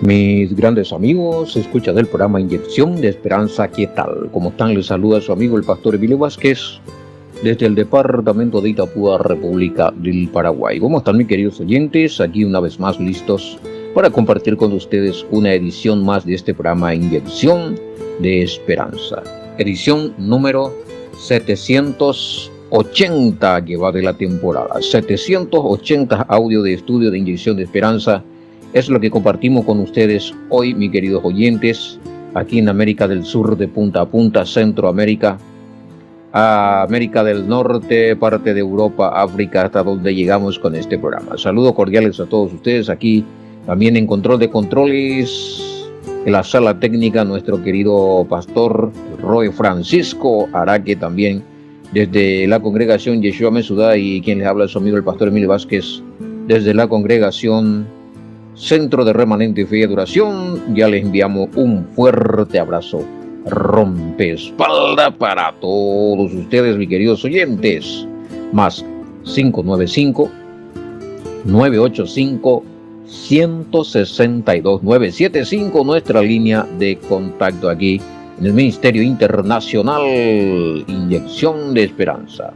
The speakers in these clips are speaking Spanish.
Mis grandes amigos, escucha del programa Inyección de Esperanza, ¿qué tal? ¿Cómo están? Les saluda su amigo el pastor Emilio Vázquez desde el departamento de Itapúa, República del Paraguay. ¿Cómo están mis queridos oyentes? Aquí una vez más listos para compartir con ustedes una edición más de este programa Inyección de Esperanza. Edición número 780 que va de la temporada. 780 audio de estudio de Inyección de Esperanza. Es lo que compartimos con ustedes hoy, mis queridos oyentes, aquí en América del Sur, de punta a punta, Centroamérica, a América del Norte, parte de Europa, África, hasta donde llegamos con este programa. Saludos cordiales a todos ustedes aquí, también en control de controles, en la sala técnica, nuestro querido pastor Roy Francisco Araque, también desde la congregación Yeshua Mesudá, y quien les habla es su amigo el pastor Emilio Vázquez, desde la congregación Centro de Remanente Fe y Adoración. Ya les enviamos un fuerte abrazo rompeespalda para todos ustedes, mis queridos oyentes. Más 595-985-162-975, nuestra línea de contacto aquí en el Ministerio Internacional Inyección de Esperanza.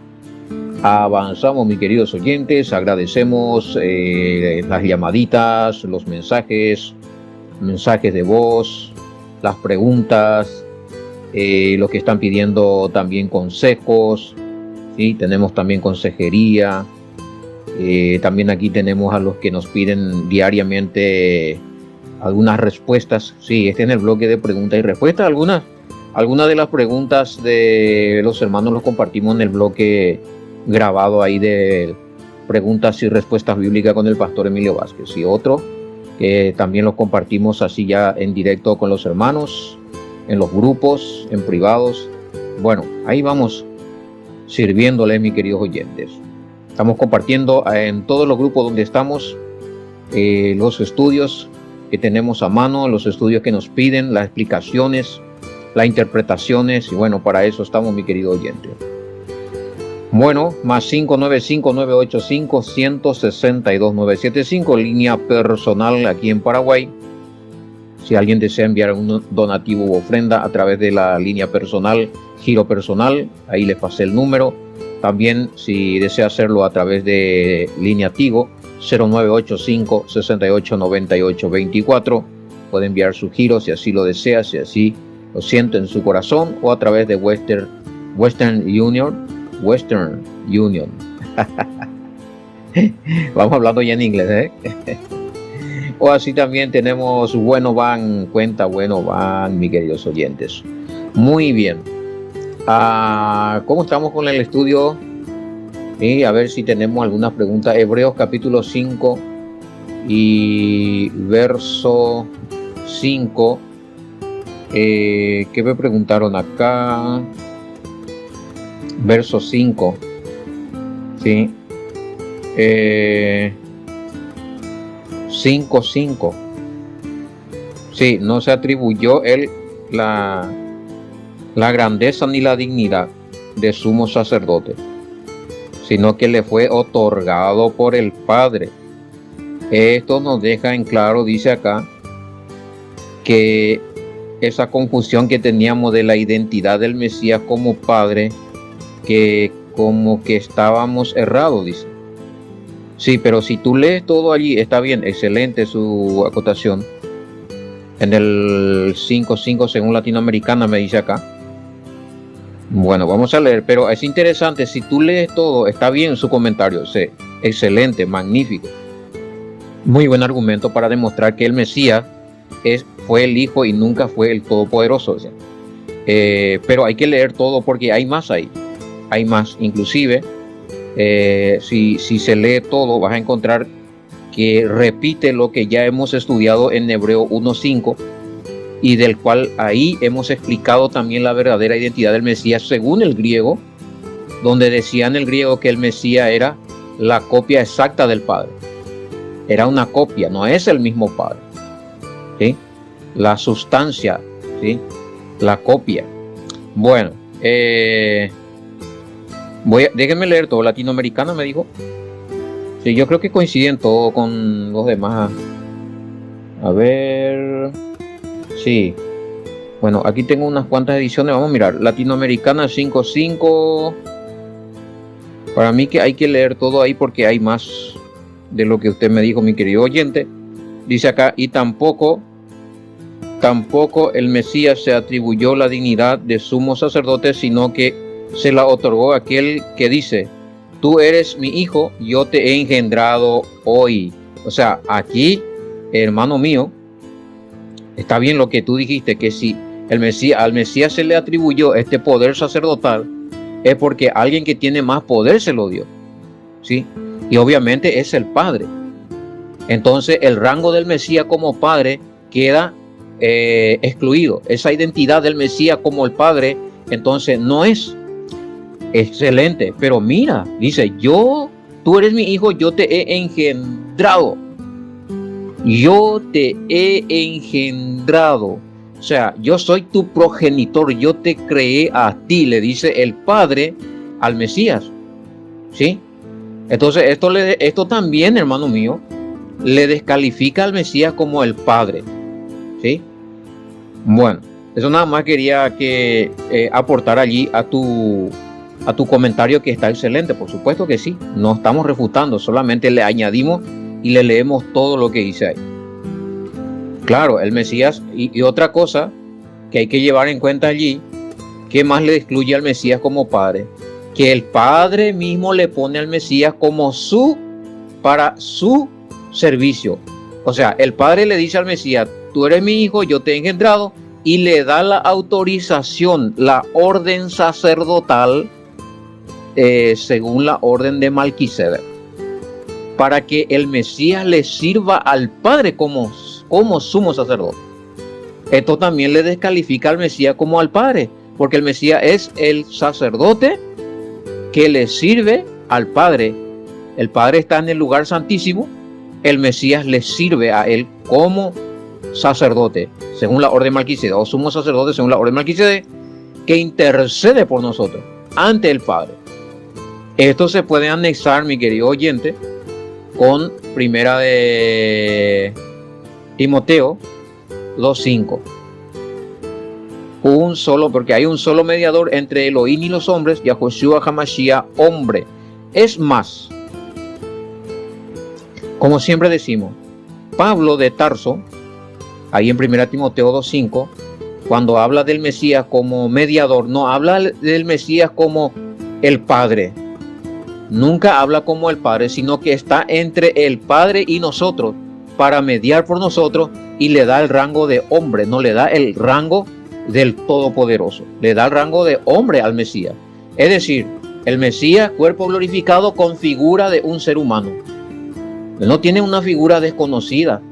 Avanzamos, mis queridos oyentes, agradecemos las llamaditas, los mensajes de voz, las preguntas, los que están pidiendo también consejos, ¿sí? Tenemos también consejería, también aquí tenemos a los que nos piden diariamente algunas respuestas. Sí, este es el bloque de preguntas y respuestas. Algunas de las preguntas de los hermanos los compartimos en el bloque grabado ahí de preguntas y respuestas bíblicas con el pastor Emilio Vázquez, y otro que también los compartimos así ya en directo con los hermanos, en los grupos, en privados. Bueno, ahí vamos sirviéndole, mis queridos oyentes. Estamos compartiendo en todos los grupos donde estamos los estudios que tenemos a mano, los estudios que nos piden, las explicaciones, las interpretaciones, y bueno, para eso estamos, mi querido oyente. Bueno, más 595-985-162-975, línea personal aquí en Paraguay. Si alguien desea enviar un donativo u ofrenda a través de la línea personal, giro personal, ahí les pasé el número. También si desea hacerlo a través de línea Tigo, 0985-689824, puede enviar su giro si así lo desea, si así lo siente en su corazón, o a través de Western Union. Vamos hablando ya en inglés, O así también tenemos cuenta Bueno Van, mis queridos oyentes. Muy bien. ¿Cómo estamos con el estudio? Y a ver si tenemos algunas preguntas. Hebreos capítulo 5 y verso 5. ¿Qué me preguntaron acá? Verso 5, ¿sí? 5:5. Sí, no se atribuyó él la grandeza ni la dignidad de sumo sacerdote, sino que le fue otorgado por el Padre. Esto nos deja en claro, dice acá, que esa confusión que teníamos de la identidad del Mesías como Padre, que como que estábamos errados, dice. Sí, pero si tú lees todo allí, está bien, excelente su acotación. En el 5:5 según Latinoamericana me dice acá. Bueno, vamos a leer, pero es interesante, si tú lees todo, está bien su comentario, sí, excelente, magnífico. Muy buen argumento para demostrar que el Mesías fue el Hijo y nunca fue el Todopoderoso. Pero hay que leer todo porque hay más ahí. Hay más, inclusive si se lee todo vas a encontrar que repite lo que ya hemos estudiado en Hebreo 1:5, y del cual ahí hemos explicado también la verdadera identidad del Mesías según el griego, donde decía en el griego que el Mesías era la copia exacta del Padre. Era una copia, no es el mismo Padre, ¿sí? La sustancia, ¿sí? La copia. Bueno, déjenme leer todo. Latinoamericana me dijo. Sí, yo creo que coinciden todo con los demás A ver, sí. Bueno, aquí tengo unas cuantas ediciones, vamos a mirar. Latinoamericana 5.5. Para mí que hay que leer todo ahí porque hay más de lo que usted me dijo, mi querido oyente. Dice acá, y tampoco el Mesías se atribuyó la dignidad de sumo sacerdote, sino que se la otorgó a aquel que dice, tú eres mi hijo, yo te he engendrado hoy. O sea, aquí, hermano mío, está bien lo que tú dijiste, que si al Mesías se le atribuyó este poder sacerdotal, es porque alguien que tiene más poder se lo dio, ¿sí? Y obviamente es el Padre. Entonces el rango del Mesías como Padre queda excluido. Esa identidad del Mesías como el Padre, entonces no es excelente. Pero mira, dice, tú eres mi hijo, yo te he engendrado. Yo te he engendrado. O sea, yo soy tu progenitor, yo te creé a ti, le dice el Padre al Mesías, ¿sí? Entonces esto también, hermano mío, le descalifica al Mesías como el Padre, ¿sí? Bueno, eso nada más quería que aportar allí a tu comentario, que está excelente, por supuesto que sí, no estamos refutando, solamente le añadimos y le leemos todo lo que dice ahí. Claro, el Mesías, y otra cosa que hay que llevar en cuenta allí, ¿qué más le excluye al Mesías como Padre? Que el Padre mismo le pone al Mesías como para su servicio. O sea, el Padre le dice al Mesías, tú eres mi hijo, yo te he engendrado, y le da la autorización, la orden sacerdotal, según la orden de Melquisedec, para que el Mesías le sirva al Padre como sumo sacerdote. Esto también le descalifica al Mesías como al Padre, porque el Mesías es el sacerdote que le sirve al Padre. El Padre está en el lugar santísimo, el Mesías le sirve a él como sacerdote, según la orden de Melquisedec, o sumo sacerdote según la orden de Melquisedec, que intercede por nosotros ante el Padre. Esto se puede anexar, mi querido oyente, con primera de Timoteo 2.5. Porque hay un solo mediador entre Elohim y los hombres, Yahushua HaMashiach, hombre. Es más, como siempre decimos, Pablo de Tarso, ahí en 1 Timoteo 2.5, cuando habla del Mesías como mediador, no habla del Mesías como el Padre. Nunca habla como el Padre, sino que está entre el Padre y nosotros para mediar por nosotros, y le da el rango de hombre, no le da el rango del Todopoderoso, le da el rango de hombre al Mesías. Es decir, el Mesías, cuerpo glorificado con figura de un ser humano. Él no tiene una figura desconocida.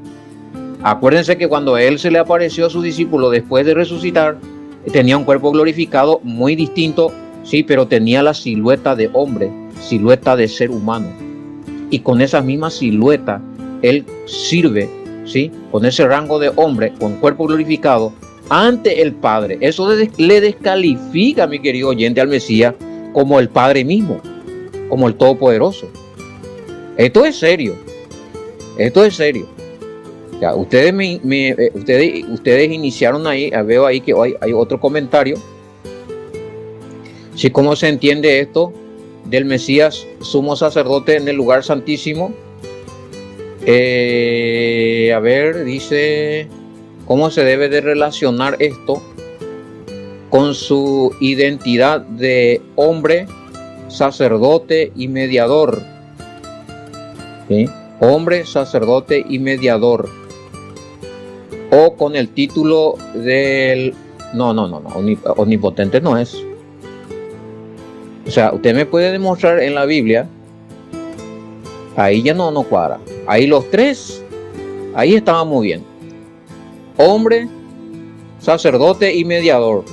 Acuérdense que cuando él se le apareció a sus discípulos después de resucitar, tenía un cuerpo glorificado muy distinto, sí, pero tenía la silueta de hombre, silueta de ser humano. Y con esa misma silueta, él sirve, ¿sí?, con ese rango de hombre, con cuerpo glorificado, ante el Padre. Eso le descalifica, mi querido oyente, al Mesías como el Padre mismo, como el Todopoderoso. Esto es serio. Esto es serio. Ya, ustedes iniciaron ahí, veo ahí que hay otro comentario. ¿Sí? ¿Cómo se entiende esto del Mesías sumo sacerdote en el lugar santísimo? A ver, dice, ¿cómo se debe de relacionar esto con su identidad de hombre, sacerdote y mediador? ¿Sí? Hombre, sacerdote y mediador. O con el título del... No, omnipotente no es. O sea, usted me puede demostrar en la Biblia, ahí ya no cuadra. Ahí los tres, ahí estábamos bien. Hombre, sacerdote y mediador.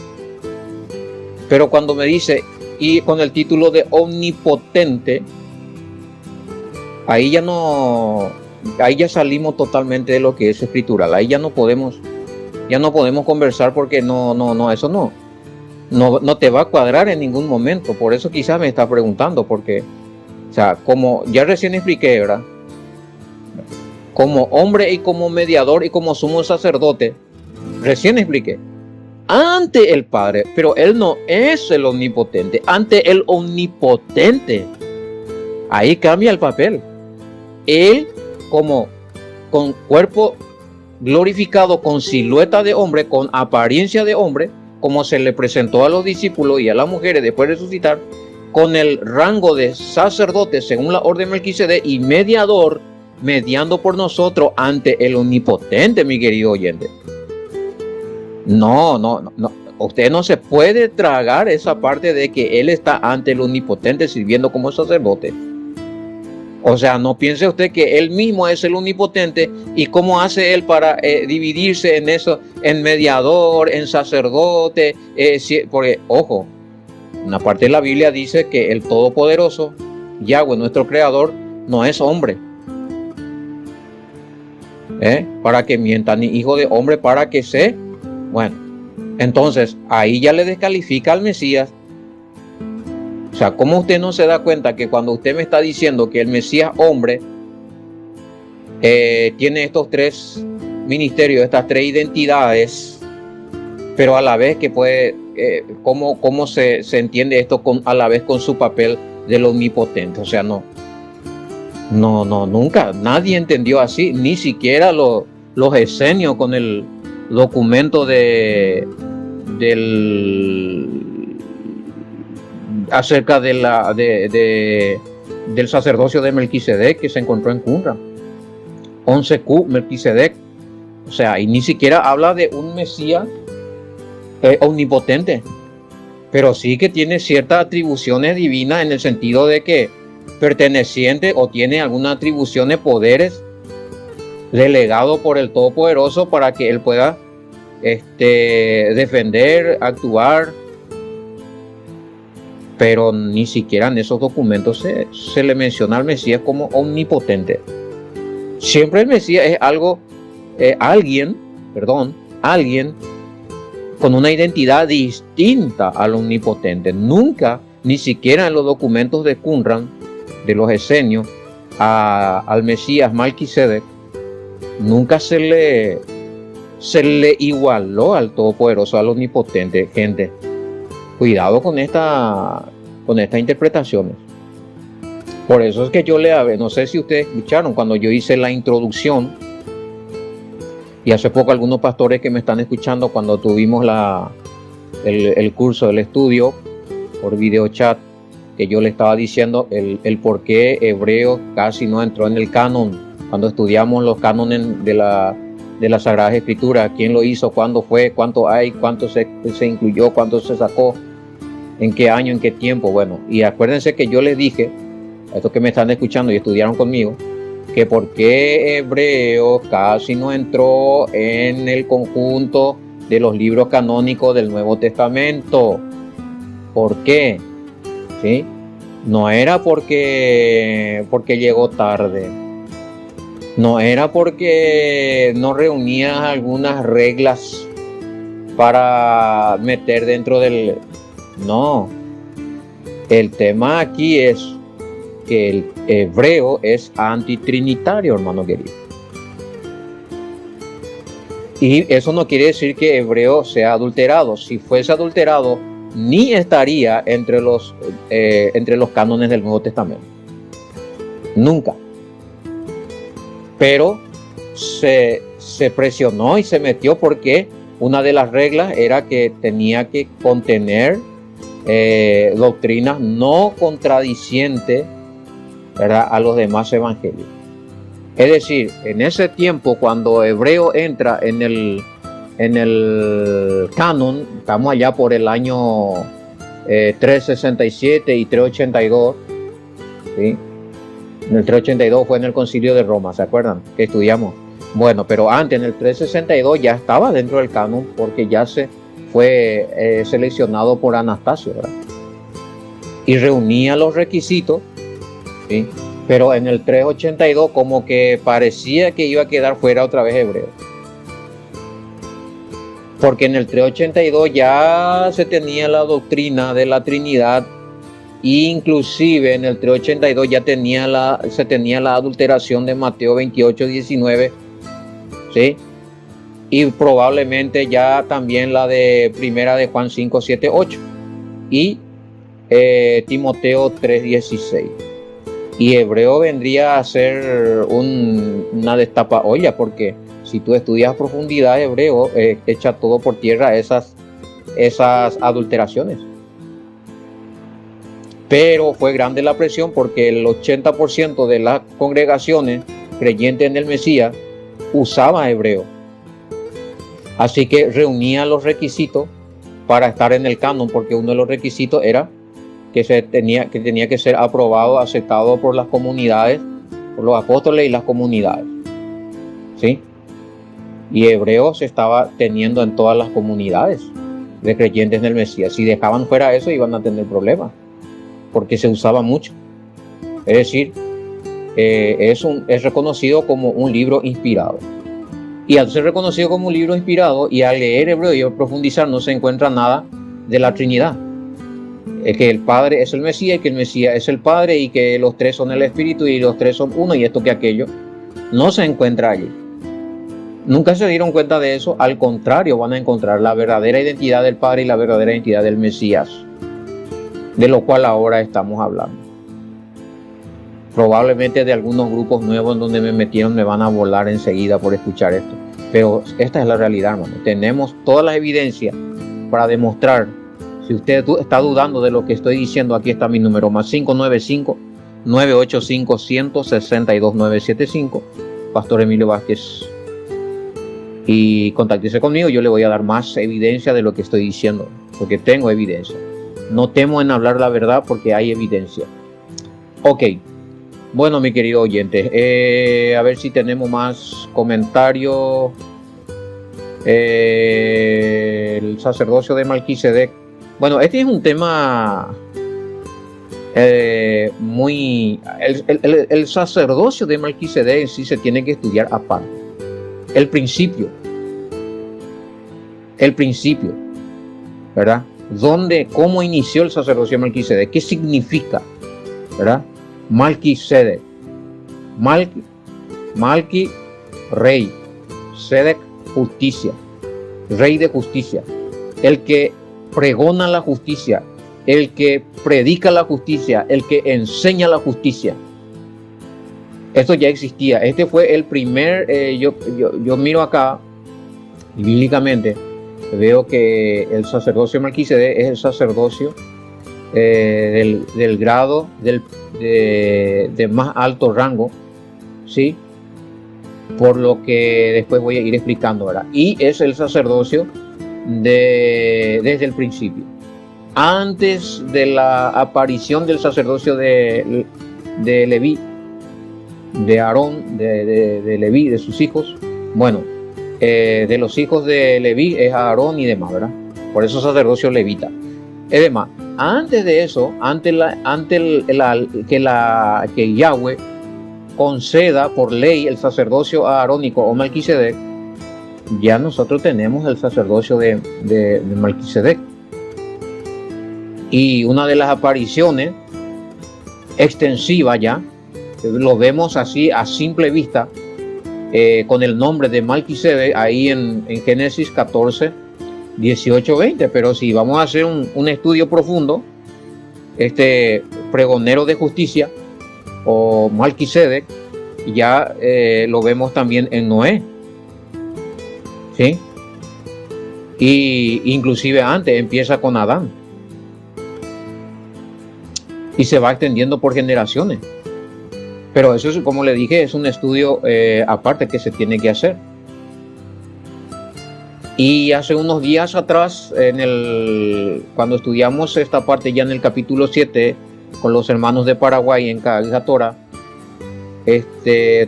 Pero cuando me dice, y con el título de omnipotente, ahí ya salimos totalmente de lo que es escritural. Ahí ya no podemos conversar, porque eso no te va a cuadrar en ningún momento. Por eso quizás me está preguntando, porque, o sea, como ya recién expliqué, ¿verdad? como hombre y como mediador y como sumo sacerdote. Recién expliqué. Ante el Padre, pero Él no es el omnipotente, ante el omnipotente. Ahí cambia el papel. Él, como con cuerpo glorificado, con silueta de hombre, con apariencia de hombre, como se le presentó a los discípulos y a las mujeres después de resucitar, con el rango de sacerdote según la orden de Melquisedec y mediador, mediando por nosotros ante el omnipotente, mi querido oyente. No. Usted no se puede tragar esa parte de que Él está ante el omnipotente sirviendo como sacerdote. O sea, no piense usted que Él mismo es el omnipotente y cómo hace Él para dividirse en eso, en mediador, en sacerdote. Porque, ojo, una parte de la Biblia dice que el Todopoderoso, Yahweh, nuestro Creador, no es hombre. Para que mienta, ni hijo de hombre para que se... Bueno, entonces ahí ya le descalifica al Mesías. O sea, ¿cómo usted no se da cuenta que cuando usted me está diciendo que el Mesías hombre tiene estos tres ministerios, estas tres identidades, pero a la vez que puede, ¿cómo se entiende esto a la vez con su papel del omnipotente? O sea, no, nunca, nadie entendió así, ni siquiera los esenios con el documento acerca del sacerdocio de Melquisedec que se encontró en Qumran, 11Q Melquisedec. O sea, y ni siquiera habla de un Mesías omnipotente, pero sí que tiene ciertas atribuciones divinas en el sentido de que perteneciente o tiene algunas atribuciones, poderes delegado por el Todopoderoso para que Él pueda defender, actuar. Pero ni siquiera en esos documentos se le menciona al Mesías como omnipotente. Siempre el Mesías es alguien con una identidad distinta al omnipotente. Nunca, ni siquiera en los documentos de Qumran, de los esenios, al Mesías Melquisedec, nunca se le igualó al Todopoderoso, al omnipotente. Gente, cuidado con estas interpretaciones. Por eso es que yo no sé si ustedes escucharon cuando yo hice la introducción, y hace poco algunos pastores que me están escuchando cuando tuvimos el curso, el estudio por video chat, que yo le estaba diciendo el por qué Hebreo casi no entró en el canon, cuando estudiamos los cánones de la Sagrada Escritura, quién lo hizo, cuándo fue, cuánto hay, cuánto se incluyó, cuánto se sacó, en qué año, en qué tiempo. Bueno, y acuérdense que yo les dije a estos que me están escuchando y estudiaron conmigo, que por qué Hebreo casi no entró en el conjunto de los libros canónicos del Nuevo Testamento. ¿Por qué? ¿Sí? No era porque llegó tarde. No era porque no reunía algunas reglas para meter dentro del... No. El tema aquí es que el hebreo es antitrinitario, hermano querido. Y eso no quiere decir que hebreo sea adulterado. Si fuese adulterado, ni estaría entre los cánones del Nuevo Testamento. Nunca. Pero se presionó y se metió porque una de las reglas era que tenía que contener doctrinas no contradicientes, ¿verdad?, a los demás evangelios. Es decir, en ese tiempo, cuando Hebreo entra en el canon, estamos allá por el año 367 y 382, ¿sí? En el 382 fue en el Concilio de Roma, ¿se acuerdan? Que estudiamos. Bueno, pero antes, en el 362, ya estaba dentro del canon porque ya se fue seleccionado por Anastasio, ¿verdad? Y reunía los requisitos, ¿sí? Pero en el 382 como que parecía que iba a quedar fuera otra vez Hebreo. Porque en el 382 ya se tenía la doctrina de la Trinidad Inclusive en el 382 ya se tenía la adulteración de Mateo 28, 19, ¿sí? Y probablemente ya también la de primera de Juan 5, 7, 8 y Timoteo 3, 16. Y Hebreo vendría a ser una destapaolla, porque si tú estudias a profundidad Hebreo, echa todo por tierra esas adulteraciones. Pero fue grande la presión porque el 80% de las congregaciones creyentes en el Mesías usaba hebreo. Así que reunía los requisitos para estar en el canon, porque uno de los requisitos era que tenía que ser aprobado, aceptado por las comunidades, por los apóstoles y las comunidades, ¿sí? Y hebreo se estaba teniendo en todas las comunidades de creyentes en el Mesías. Si dejaban fuera eso, iban a tener problemas, porque se usaba mucho. Es decir, es reconocido como un libro inspirado. Y al ser reconocido como un libro inspirado y al leer hebreo y a profundizar, no se encuentra nada de la Trinidad. Que el Padre es el Mesías y que el Mesías es el Padre y que los tres son el Espíritu y los tres son uno y esto que aquello. No se encuentra allí. Nunca se dieron cuenta de eso. Al contrario, van a encontrar la verdadera identidad del Padre y la verdadera identidad del Mesías, de lo cual ahora estamos hablando. Probablemente de algunos grupos nuevos en donde me metieron me van a volar enseguida por escuchar esto. Pero esta es la realidad, hermano. Tenemos todas las evidencias para demostrar. Si usted está dudando de lo que estoy diciendo, aquí está mi número, más 595-985-162-975, Pastor Emilio Vázquez. Y contáctese conmigo, yo le voy a dar más evidencia de lo que estoy diciendo, porque tengo evidencia. No temo en hablar la verdad porque hay evidencia. Ok. Bueno, mi querido oyente, a ver si tenemos más comentarios. El sacerdocio de Melquisedec. Bueno, este es un tema muy... El sacerdocio de Melquisedec en sí se tiene que estudiar aparte. El principio, ¿verdad? ¿Cómo inició el sacerdocio de Melquisedec? ¿Qué significa, verdad? Melquisedec. Malki, rey. Sedec, justicia. Rey de justicia. El que pregona la justicia. El que predica la justicia. El que enseña la justicia. Esto ya existía. Este fue el primer... yo miro acá, y bíblicamente, veo que el sacerdocio de Melquisedec es el sacerdocio del grado de más alto rango, ¿sí? Por lo que después voy a ir explicando, ¿verdad? Y es el sacerdocio desde el principio. Antes de la aparición del sacerdocio de Leví, de Aarón, de Leví, de sus hijos, bueno, de los hijos de Leví es Aarón y demás, ¿verdad? Por eso sacerdocio levita. Es demás, antes de eso, que Yahweh conceda por ley el sacerdocio aarónico o Melquisedec, ya nosotros tenemos el sacerdocio de Melquisedec. Y una de las apariciones extensivas ya, lo vemos así a simple vista, con el nombre de Melquisedec ahí en Génesis 14, 18, 20. Pero si vamos a hacer un estudio profundo, este pregonero de justicia o Melquisedec ya lo vemos también en Noé, ¿sí? Y inclusive antes empieza con Adán y se va extendiendo por generaciones. Pero eso es, como le dije, es un estudio aparte que se tiene que hacer. Y hace unos días atrás, cuando estudiamos esta parte ya en el capítulo 7 con los hermanos de Paraguay en Cagatora,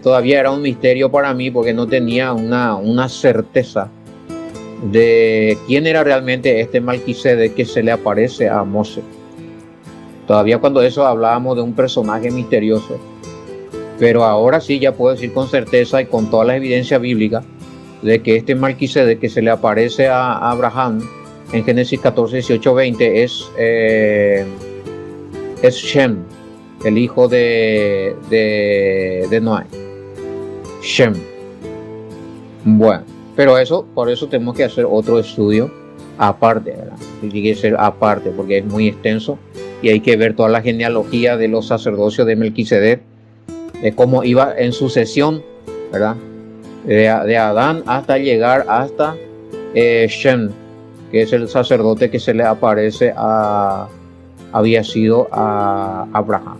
todavía era un misterio para mí porque no tenía una certeza de quién era realmente este Melquisedec que se le aparece a Moshe. Todavía cuando eso hablábamos de un personaje misterioso. Pero ahora sí ya puedo decir con certeza y con todas las evidencias bíblicas de que este Melquisedec que se le aparece a Abraham en Génesis 14, 18, 20 es es Shem, el hijo de Noé. Shem. Bueno, pero por eso tenemos que hacer otro estudio aparte, ¿verdad? Tiene que ser aparte porque es muy extenso y hay que ver toda la genealogía de los sacerdocios de Melquisedec, de cómo iba en sucesión, ¿verdad? De Adán hasta llegar hasta Shem, que es el sacerdote que se le aparece había sido a Abraham.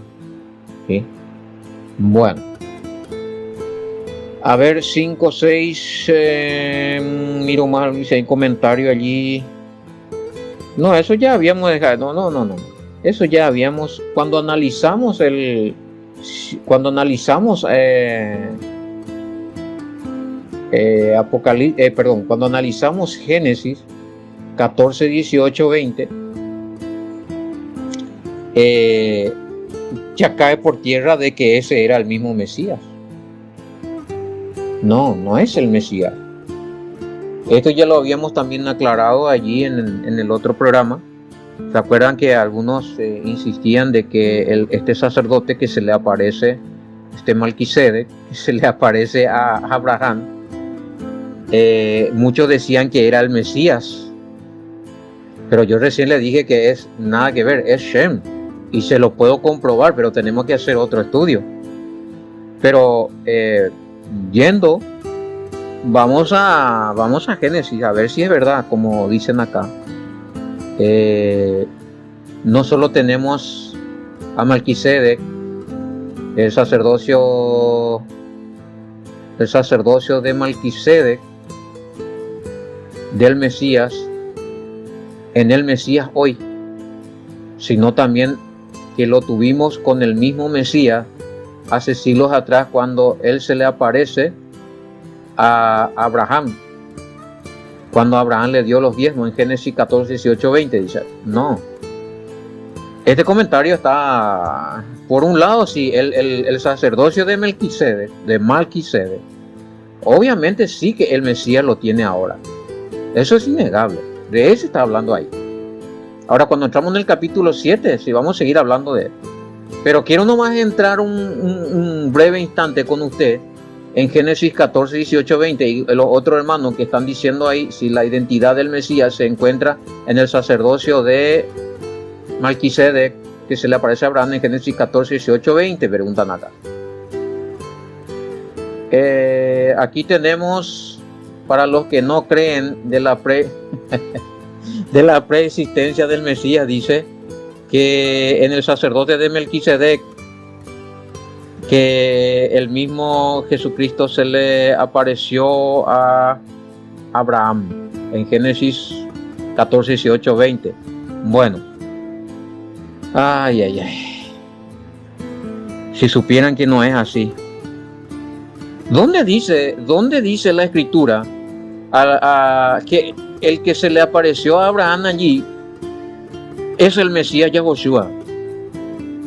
¿Sí? Bueno, a ver, 5, 6, miro más si hay comentario allí. No, eso ya habíamos dejado. No. Eso ya habíamos, cuando analizamos cuando analizamos Génesis 14, 18, 20, ya cae por tierra de que ese era el mismo Mesías. No es el Mesías. Esto ya lo habíamos también aclarado allí en el otro programa. ¿Se acuerdan que algunos insistían de que este sacerdote que se le aparece, Melquisedec, que se le aparece a Abraham, muchos decían que era el Mesías? Pero yo recién le dije que es nada que ver, es Shem. Y se lo puedo comprobar, pero tenemos que hacer otro estudio. Pero vamos a Génesis, a ver si es verdad, como dicen acá. No solo tenemos a Melquisedec, el sacerdocio de Melquisedec, del Mesías, en el Mesías hoy, sino también que lo tuvimos con el mismo Mesías hace siglos atrás, cuando él se le aparece a Abraham, cuando Abraham le dio los diezmos en Génesis 14, 18, 20. Dice, no. Este comentario está, por un lado, sí, el sacerdocio de Melquisedec, obviamente sí que el Mesías lo tiene ahora. Eso es innegable. De eso está hablando ahí. Ahora, cuando entramos en el capítulo 7, sí vamos a seguir hablando de él. Pero quiero nomás entrar un breve instante con usted en Génesis 14, 18, 20 y los otros hermanos que están diciendo ahí si la identidad del Mesías se encuentra en el sacerdocio de Melquisedec, que se le aparece a Abraham en Génesis 14, 18, 20, preguntan acá. Aquí tenemos, para los que no creen de la preexistencia del Mesías, dice que en el sacerdote de Melquisedec, que el mismo Jesucristo se le apareció a Abraham en Génesis 14, 18, 20. Bueno, ay. Si supieran que no es así. ¿Dónde dice la Escritura que el que se le apareció a Abraham allí es el Mesías Yahushua,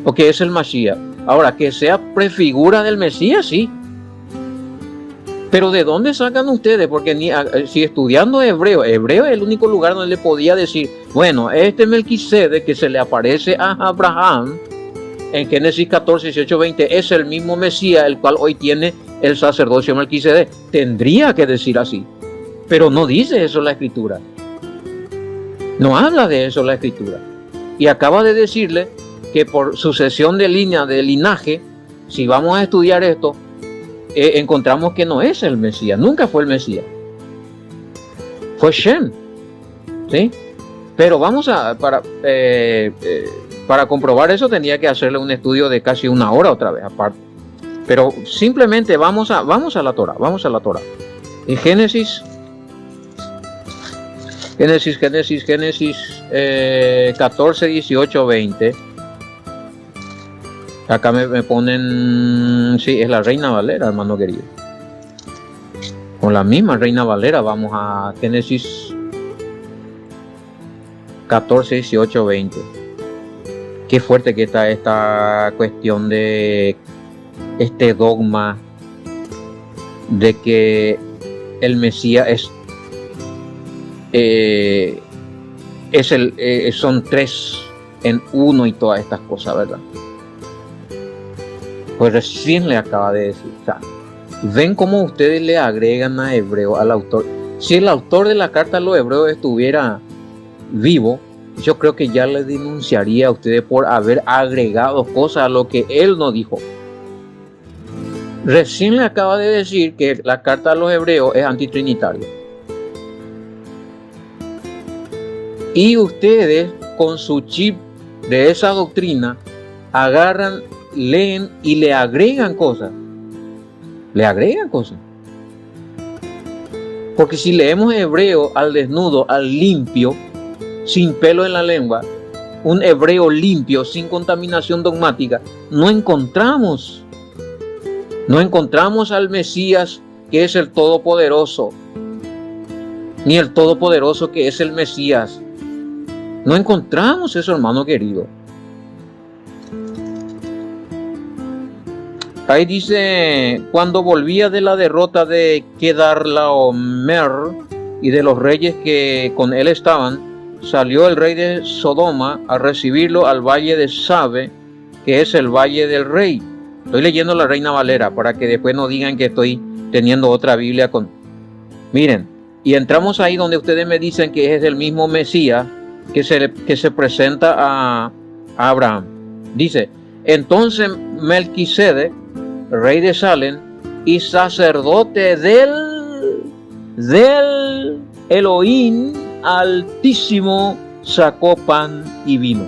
o que es el Mashiach? Ahora, que sea prefigura del Mesías, sí. Pero ¿de dónde sacan ustedes? Porque si estudiando hebreo es el único lugar donde le podía decir, bueno, este Melquisedec que se le aparece a Abraham en Génesis 14, 18, 20 es el mismo Mesías, el cual hoy tiene el sacerdocio Melquisedec. Tendría que decir así. Pero no dice eso la Escritura. No habla de eso la Escritura. Y acaba de decirle que por sucesión de línea, de linaje, si vamos a estudiar esto, encontramos que no es el Mesías, nunca fue el Mesías. Fue Shem, ¿sí? Pero para comprobar eso tendría que hacerle un estudio de casi una hora otra vez aparte. Pero simplemente vamos a la Torah, En Génesis 14, 18, 20. Acá me ponen, sí, es la Reina Valera, hermano querido. Con la misma Reina Valera vamos a Génesis 14, 18, 20. Qué fuerte que está esta cuestión de este dogma de que el Mesías son tres en uno y todas estas cosas, ¿verdad? Pues recién le acaba de decir. O sea, ven cómo ustedes le agregan a Hebreo al autor. Si el autor de la carta a los Hebreos estuviera vivo, yo creo que ya le denunciaría a ustedes por haber agregado cosas a lo que él no dijo. Recién le acaba de decir que la carta a los Hebreos es antitrinitaria. Y ustedes, con su chip de esa doctrina, agarran, leen y le agregan cosas. Le agregan cosas. Porque si leemos Hebreo al desnudo, al limpio, sin pelo en la lengua, un hebreo limpio, sin contaminación dogmática, no encontramos al Mesías que es el Todopoderoso, ni el Todopoderoso que es el Mesías. No encontramos eso, hermano querido. Ahí dice, cuando volvía de la derrota de Kedarlaomer y de los reyes que con él estaban, salió el rey de Sodoma a recibirlo al valle de Sabe, que es el valle del rey. Estoy leyendo la Reina Valera para que después no digan que estoy teniendo otra Biblia con... Miren, y entramos ahí donde ustedes me dicen que es el mismo Mesías que se presenta a Abraham. Dice, entonces Melquisedec, rey de Salem y sacerdote del Elohim Altísimo, sacó pan y vino.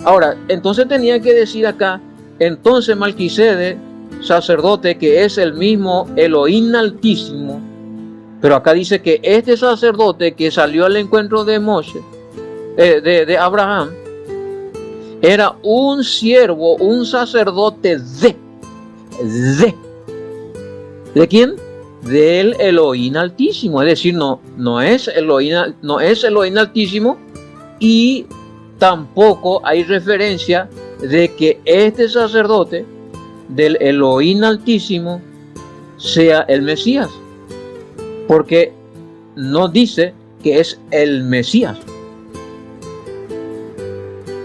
Ahora, entonces tenía que decir acá, entonces Melquisedec, sacerdote, que es el mismo Elohim Altísimo, pero acá dice que este sacerdote que salió al encuentro de Moshe, de Abraham, era un siervo, un sacerdote ¿de quién? Del Elohim Altísimo. Es decir, no es Elohim Altísimo, y tampoco hay referencia de que este sacerdote del Elohim Altísimo sea el Mesías, porque no dice que es el Mesías.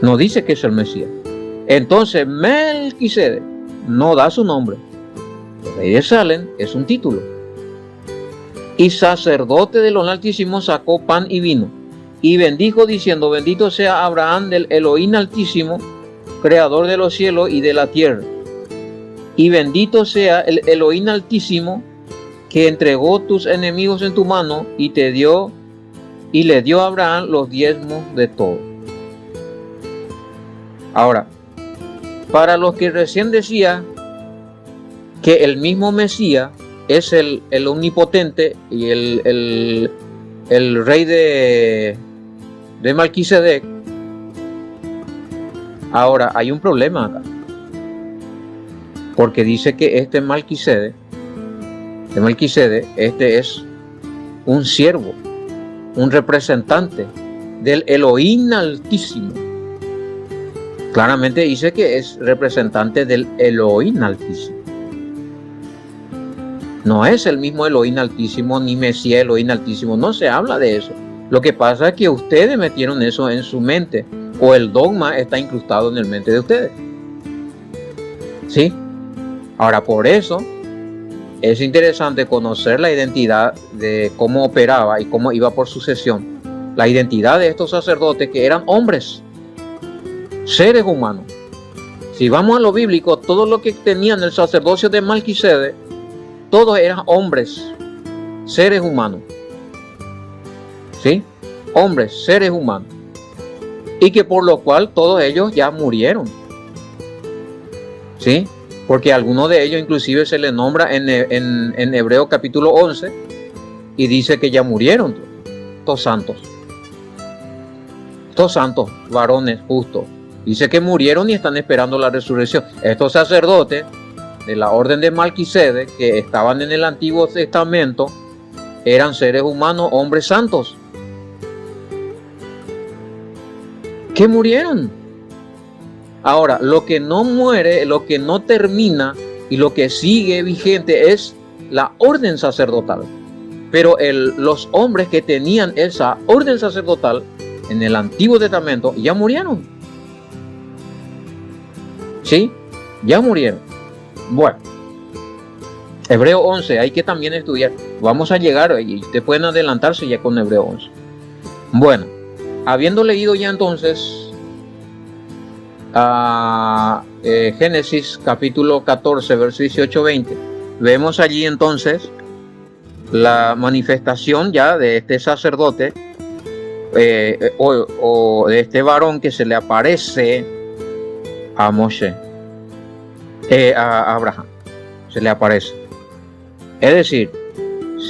No dice que es el Mesías. Entonces Melquisedec no da su nombre. El rey de Salem es un título. Y sacerdote del Altísimo sacó pan y vino. Y bendijo diciendo, bendito sea Abraham del Elohim Altísimo, creador de los cielos y de la tierra. Y bendito sea el Elohim Altísimo, que entregó tus enemigos en tu mano y le dio a Abraham los diezmos de todo. Ahora, para los que recién decía que el mismo Mesías es el omnipotente y el rey de Melquisedec, ahora hay un problema acá, porque dice que este Melquisedec, este es un siervo, un representante del Elohim Altísimo. Claramente dice que es representante del Elohim Altísimo. No es el mismo Elohim Altísimo ni Mesías Elohim Altísimo, no se habla de eso. Lo que pasa es que ustedes metieron eso en su mente, o el dogma está incrustado en el mente de ustedes. ¿Sí? Ahora, por eso es interesante conocer la identidad de cómo operaba y cómo iba por sucesión. La identidad de estos sacerdotes, que eran hombres, seres humanos. Si vamos a lo bíblico, todo lo que tenían el sacerdocio de Melquisedec, todos eran hombres, seres humanos. ¿Sí? Hombres, seres humanos. Y que por lo cual todos ellos ya murieron. ¿Sí? Porque a algunos de ellos inclusive se les nombra en Hebreo capítulo 11 y dice que ya murieron todos santos. Todos santos, varones justos. Dice que murieron y están esperando la resurrección. Estos sacerdotes de la orden de Melquisedec, que estaban en el Antiguo Testamento, eran seres humanos, hombres santos, que murieron. Ahora, lo que no muere, lo que no termina y lo que sigue vigente es la orden sacerdotal. Pero los hombres que tenían esa orden sacerdotal en el Antiguo Testamento ya murieron. ¿Sí? Ya murieron. Bueno, Hebreo 11, hay que también estudiar. Vamos a llegar, y te pueden adelantarse ya con Hebreo 11. Bueno, habiendo leído ya entonces a Génesis capítulo 14, verso 18-20, vemos allí entonces la manifestación ya de este sacerdote o de este varón que se le aparece a Moshe, a Abraham, se le aparece. Es decir,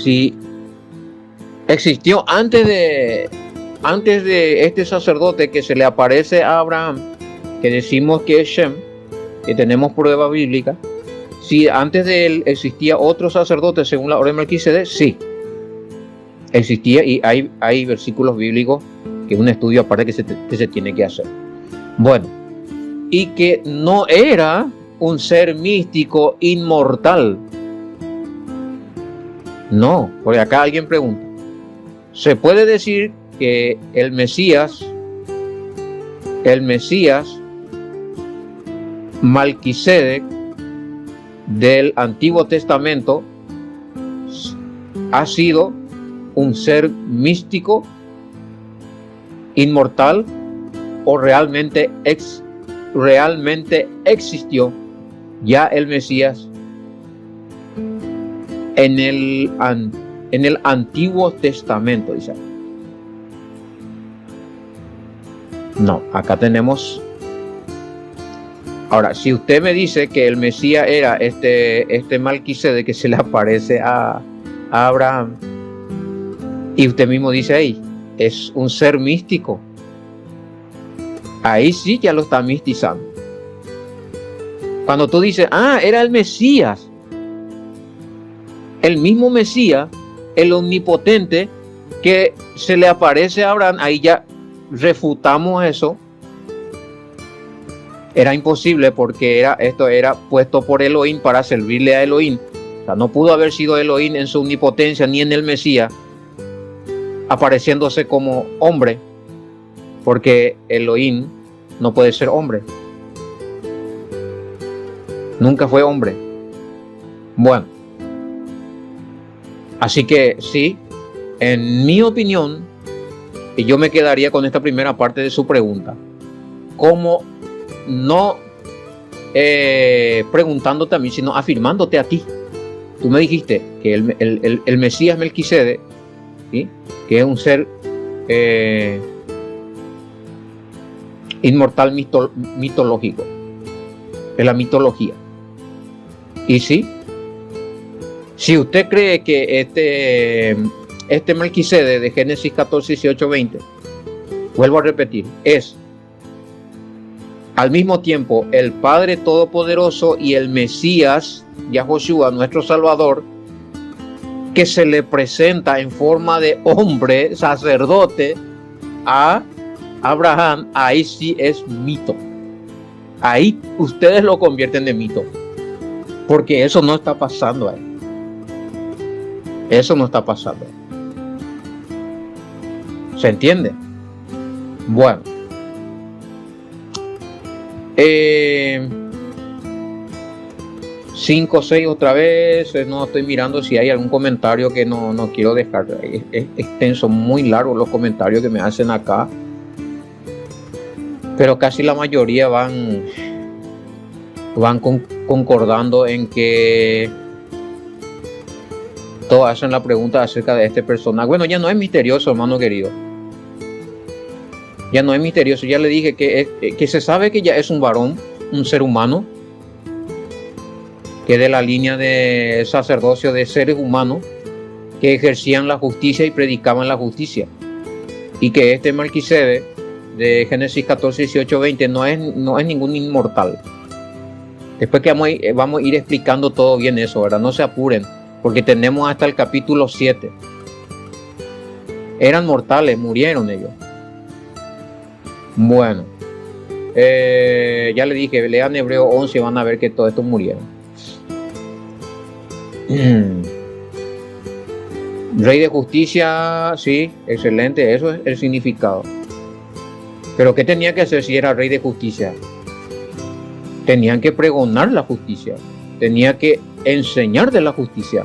si existió antes de este sacerdote que se le aparece a Abraham, que decimos que es Shem, que tenemos prueba bíblica, si antes de él existía otro sacerdote según la orden de Melquisedec, sí, existía, y hay versículos bíblicos que es un estudio aparte que se tiene que hacer. Bueno, y que no era un ser místico inmortal. No, porque acá alguien pregunta, ¿se puede decir que el Mesías Melquisedec del Antiguo Testamento ha sido un ser místico, inmortal, o realmente existió ya el Mesías en el Antiguo Testamento? Dice. No, acá tenemos. Ahora, si usted me dice que el Mesías era este Melquisedec que se le aparece a Abraham, y usted mismo dice ahí, es un ser místico, ahí sí ya lo está mistizando. Cuando tú dices, era el Mesías, el mismo Mesías, el omnipotente que se le aparece a Abraham, ahí ya refutamos eso. Era imposible porque esto era puesto por Elohim para servirle a Elohim. O sea, no pudo haber sido Elohim en su omnipotencia ni en el Mesías apareciéndose como hombre, porque Elohim no puede ser hombre. Nunca fue hombre. Bueno, así que sí, en mi opinión, y yo me quedaría con esta primera parte de su pregunta, como no preguntándote a mí, sino afirmándote a ti. Tú me dijiste que el Mesías Melquisedec, ¿sí?, que es un ser inmortal mitológico, es la mitología. Y sí, si usted cree que este Melquisedec de Génesis 14, 18, 20, vuelvo a repetir, es al mismo tiempo el Padre Todopoderoso y el Mesías, Yahoshua, nuestro Salvador, que se le presenta en forma de hombre, sacerdote, a Abraham, ahí sí es mito. Ahí ustedes lo convierten en mito, porque eso no está pasando ahí. Eso no está pasando. ¿Se entiende? Bueno. 5, 6 otra vez. No estoy mirando si hay algún comentario que no quiero dejar. Es extenso, muy largo los comentarios que me hacen acá, pero casi la mayoría van concordando en que todos hacen la pregunta acerca de este personaje. Bueno, ya no es misterioso, hermano querido. Ya no es misterioso. Ya le dije que se sabe que ya es un varón, un ser humano, que de la línea de sacerdocio de seres humanos que ejercían la justicia y predicaban la justicia. Y que este Melquisedec de Génesis 14, 18, 20 no es ningún inmortal. Después que vamos a ir explicando todo bien eso, ¿verdad? No se apuren, porque tenemos hasta el capítulo 7. Eran mortales, murieron ellos. Bueno, ya le dije, lean Hebreo 11 y van a ver que todos estos murieron. Rey de justicia, sí, excelente, eso es el significado. Pero ¿qué tenía que hacer si era rey de justicia? Tenían que pregonar la justicia, tenía que enseñar de la justicia,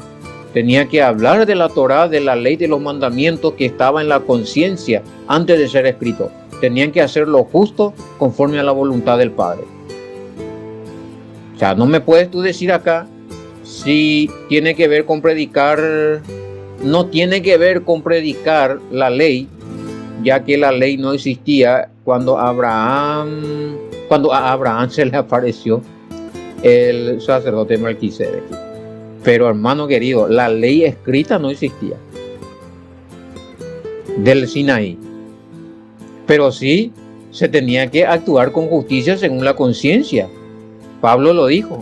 tenía que hablar de la Torá, de la ley, de los mandamientos que estaba en la conciencia antes de ser escrito. Tenían que hacer lo justo conforme a la voluntad del Padre. O sea, no me puedes tú decir acá si tiene que ver con predicar, no tiene que ver con predicar la ley, ya que la ley no existía cuando a Abraham se le apareció el sacerdote Melquisedec. Pero hermano querido, la ley escrita no existía del Sinaí, pero sí se tenía que actuar con justicia según la conciencia. Pablo lo dijo.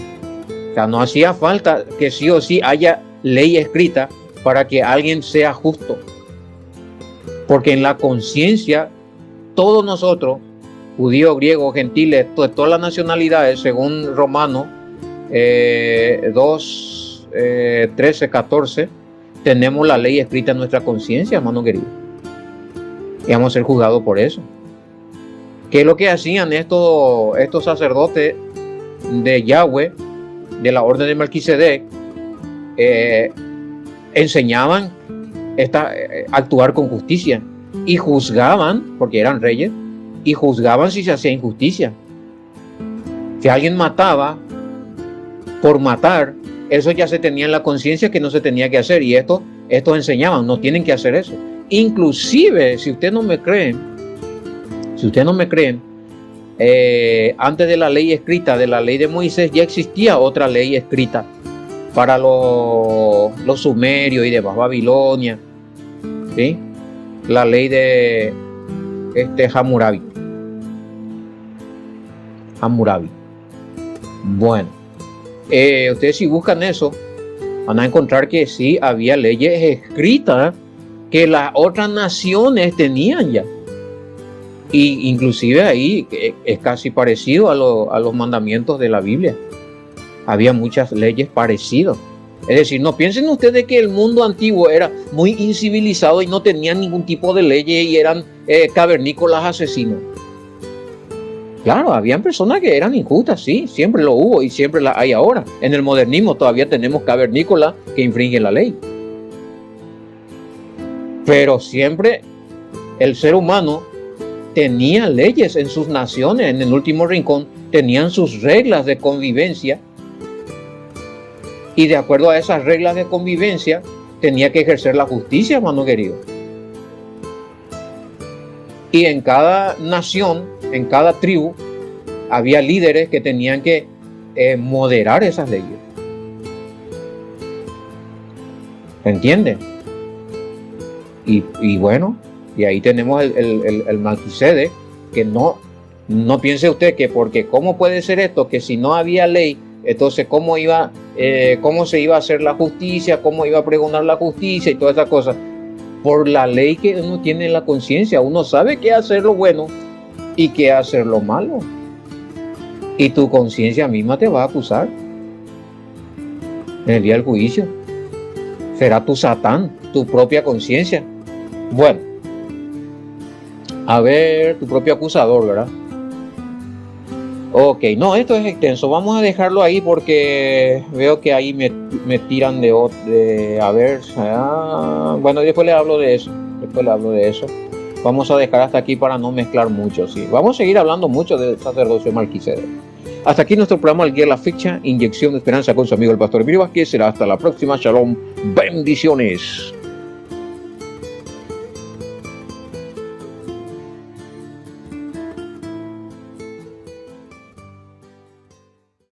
O sea, no hacía falta que sí o sí haya ley escrita para que alguien sea justo, porque en la conciencia todos nosotros, judíos, griegos, gentiles, todas las nacionalidades, según Romanos 2, 13, 14, tenemos la ley escrita en nuestra conciencia, hermano querido. Y vamos a ser juzgados por eso. ¿Qué es lo que hacían estos sacerdotes de Yahweh, de la orden de Melquisedec? Enseñaban actuar con justicia y juzgaban, porque eran reyes, y juzgaban si se hacía injusticia. Si alguien mataba por matar, eso ya se tenía en la conciencia que no se tenía que hacer, y estos enseñaban, no tienen que hacer eso. Inclusive, si ustedes no me creen, antes de la ley escrita, de la ley de Moisés, ya existía otra ley escrita para los sumerios y demás, Babilonia, ¿sí? La ley de Hammurabi. Bueno, ustedes si buscan eso, van a encontrar que sí había leyes escritas que las otras naciones tenían ya. Y inclusive ahí es casi parecido a los mandamientos de la Biblia. Había muchas leyes parecidas. Es decir, no piensen ustedes que el mundo antiguo era muy incivilizado y no tenían ningún tipo de leyes y eran cavernícolas asesinos. Claro, habían personas que eran injustas, sí, siempre lo hubo y siempre la hay ahora. En el modernismo todavía tenemos cavernícolas que infringen la ley. Pero siempre el ser humano tenía leyes en sus naciones, en el último rincón, tenían sus reglas de convivencia. Y de acuerdo a esas reglas de convivencia, tenía que ejercer la justicia, hermano querido. Y en cada nación, en cada tribu, había líderes que tenían que moderar esas leyes. ¿Entienden? Y bueno, y ahí tenemos el Melquisedec, que no piense usted que porque cómo puede ser esto, que si no había ley, entonces cómo se iba a hacer la justicia, cómo iba a pregonar la justicia y todas esas cosas. Por la ley que uno tiene en la conciencia, uno sabe qué hacer lo bueno y qué hacer lo malo. Y tu conciencia misma te va a acusar en el día del juicio. Será tu Satán, tu propia conciencia. Bueno, a ver, tu propio acusador, ¿verdad? Ok, no, esto es extenso. Vamos a dejarlo ahí porque veo que ahí me tiran a ver. Bueno, después le hablo de eso. Vamos a dejar hasta aquí para no mezclar mucho, sí. Vamos a seguir hablando mucho del sacerdocio de Melquisedec. Hasta aquí nuestro programa El Guía de la Fecha, Inyección de Esperanza con su amigo el pastor Emilio Vázquez. Será hasta la próxima. Shalom. Bendiciones.